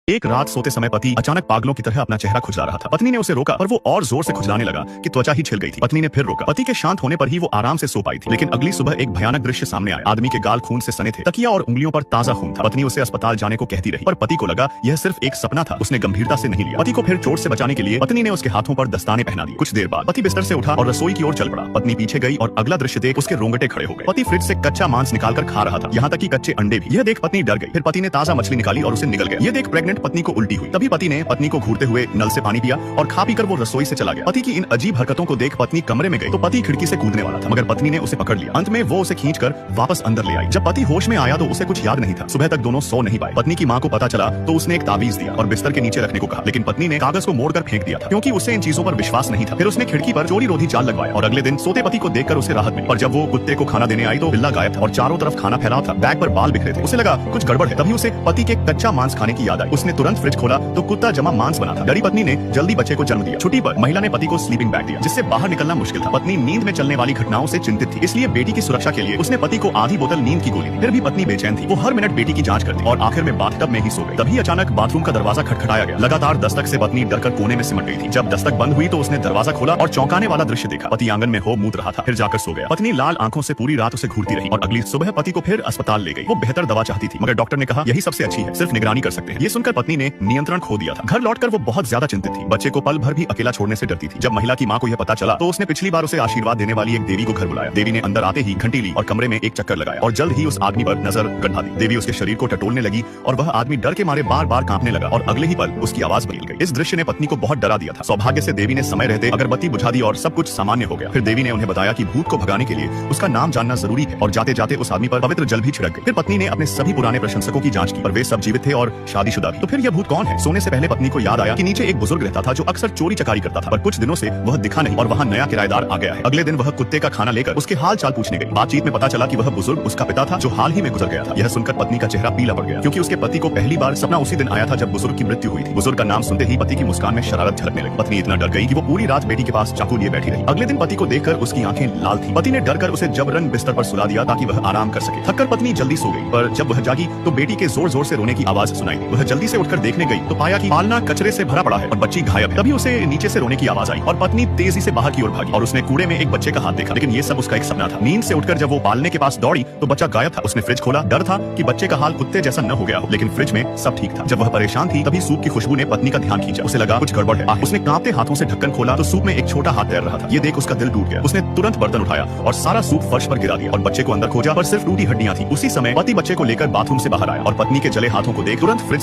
एक रात सोते समय पति अचानक पागलों की तरह अपना चेहरा खुजला रहा था। पत्नी ने उसे रोका पर वो और जोर से खुजलाने लगा कि त्वचा ही छिल गई थी। पत्नी ने फिर रोका। पति के शांत होने पर ही वो आराम से सो पाई थी। लेकिन अगली सुबह एक भयानक दृश्य सामने आया। आदमी के गाल खून से सने थे, तकिया और उंगलियों पर ताजा खून था। पत्नी उसे अस्पताल जाने को कहती रही पर पति को लगा यह सिर्फ एक सपना था। उसने गंभीरता से नहीं लिया। पति को फिर चोट से बचाने के लिए पत्नी ने उसके हाथों पर दस्ताने पहना दिए। कुछ देर बाद पति बिस्तर से उठा और रसोई की ओर चल पड़ा। पत्नी पीछे गई और अगला दृश्य देख उसके रोंगटे खड़े हो गए। पति फ्रिज से कच्चा मांस निकालकर खा रहा था, यहाँ तक कि कच्चे अंडे भी। यह देख पत्नी डर गई। फिर पति ने ताजा मछली निकाली और उसे निगल गया। यह देख प्रेग्नेंट पत्नी को उल्टी हुई। तभी पति ने पत्नी को घूरते हुए नल से पानी पिया और खा पीकर वो रसोई से चला गया। पति की इन अजीब हरकतों को देख पत्नी कमरे में गई तो पति खिड़की से कूदने वाला था, मगर पत्नी ने उसे पकड़ लिया। अंत में वो उसे खींचकर वापस अंदर ले आई। जब पति होश में आया तो उसे कुछ याद नहीं था। सुबह तक दोनों सो नहीं पाए। पत्नी की मां को पता चला तो उसने एक ताबीज दिया और बिस्तर के नीचे रखने को कहा, लेकिन पत्नी ने कागज को मोड़कर फेंक दिया था क्योंकि उसे इन चीजों पर विश्वास नहीं था। फिर उसने खिड़की पर चोरी रोधी जाल लगवाया और अगले दिन सोते पति को देखकर उसे राहत मिली। और जब वो कुत्ते को खाना देने आई तो बिल्ला गायब था और चारों तरफ खाना फैला था। बैग पर बाल बिखरे थे। उसे लगा कुछ गड़बड़ है। तभी उसे पति के कच्चा मांस खाने की याद आई। उसने तुरंत फ्रिज खोला तो कुत्ता जमा मांस बना था। डरी पत्नी ने जल्दी बच्चे को जन्म दिया। छुट्टी पर महिला ने पति को स्लीपिंग बैग दिया, जिससे बाहर निकलना मुश्किल था। पत्नी नींद में चलने वाली घटनाओं से चिंतित थी, इसलिए बेटी की सुरक्षा के लिए उसने पति को आधी बोतल नींद की गोली दी। फिर भी पत्नी बेचैन थी। वो हर मिनट बेटी की जांच करती और आखिर में बाथटब में ही सो गई। तभी अचानक बाथरूम का दरवाजा खटखटाया गया। लगातार दस्तक से पत्नी डरकर कोने में सिमट गई थी। जब दस्तक बंद हुई तो उसने दरवाजा खोला और चौंकाने वाला दृश्य देखा। पति आंगन में हो मूत रहा था, फिर जाकर सो गया। पत्नी लाल आंखों से पूरी रात उसे घूरती रही और अगली सुबह पति को फिर अस्पताल ले गई। वो बेहतर दवा चाहती थी, मगर डॉक्टर ने कहा यही सबसे अच्छी है, सिर्फ निगरानी कर सकते हैं। ये सुनकर पत्नी ने नियंत्रण खो दिया था। घर लौटकर वो बहुत ज्यादा चिंतित थी। बच्चे को पल भर भी अकेला छोड़ने से डरती थी। जब महिला की मां को यह पता चला तो उसने पिछली बार उसे आशीर्वाद देने वाली एक देवी को घर बुलाया। देवी ने अंदर आते ही घंटी ली और कमरे में एक चक्कर लगाया और जल्द ही उस आदमी पर नजर गंधा दी। देवी उसके शरीर को टटोलने लगी और वह आदमी डर के मारे बार बार कांपने लगा और अगले ही पल उसकी आवाज बदल गई। इस दृश्य ने पत्नी को बहुत डरा दिया था। सौभाग्य से देवी ने समय रहते अगरबत्ती बुझा दी और सब कुछ सामान्य हो गया। फिर देवी ने उन्हें बताया कि भूत को भगाने के लिए उसका नाम जानना जरूरी है और जाते जाते उस आदमी पर पवित्र जल भी छिड़क गई। फिर पत्नी ने अपने सभी पुराने प्रशंसकों की जांच की पर वे सब जीवित थे और शादीशुदा भी। तो फिर यह भूत कौन है? सोने से पहले पत्नी को याद आया कि नीचे एक बुजुर्ग रहता था जो अक्सर चोरी चकारी करता था, पर कुछ दिनों से वह दिखा नहीं और वहाँ नया किराएदार आ गया है। अगले दिन वह कुत्ते का खाना लेकर उसके हाल चाल पूछने गई। बातचीत में पता चला कि वह बुजुर्ग उसका पिता था जो हाल ही में गुजर गया था। यह सुनकर पत्नी का चेहरा पीला पड़ गया क्योंकि उसके पति को पहली बार सपना उसी दिन आया था जब बुजुर्ग की मृत्यु हुई थी। बुजुर्ग का नाम सुनते ही पति की मुस्कान में शरारत झलकने लगी। पत्नी इतना डर गई कि वो पूरी रात बेटी के पास चाकू लिए बैठी रही। अगले दिन पति को देखकर उसकी आंखें लाल थी। पति ने डरकर उसे जबरन बिस्तर पर सुला दिया ताकि वह आराम कर सके। थककर पत्नी जल्दी सो गई, पर जब वह जागी तो बेटी के जोर जोर से रोने की आवाज सुनाई दी। वह जल्दी से उठकर देखने गई तो पाया कि पालना कचरे से भरा पड़ा है और बच्ची घायल है। तभी उसे नीचे से रोने की आवाज आई और पत्नी तेजी से बाहर की ओर भागी और उसने कूड़े में एक बच्चे का हाथ देखा। लेकिन ये सब उसका एक सपना था। नींद से उठकर जब वो पालने के पास दौड़ी तो बच्चा गायब था। उसने फ्रिज खोला। डर था कि बच्चे का हाल कुत्ते जैसा न हो गया हो, लेकिन फ्रिज में सब ठीक था। जब वह परेशान थी तभी सूप की खुशबू ने पत्नी का ध्यान खींचा। उसे लगा कुछ गड़बड़ है। उसने कांपते हाथों से ढक्कन खोला तो सूप में एक छोटा हाथ तैर रहा था। ये देख उसका दिल टूट गया। उसने तुरंत बर्तन उठाया और सारा सूप फर्श पर गिरा दिया और बच्चे को अंदर खोजा पर सिर्फ टूटी हड्डियां थी। उसी समय पति बच्चे को लेकर बाथरूम से बाहर आया और पत्नी के जले हाथों को देख तुरंत फ्रिज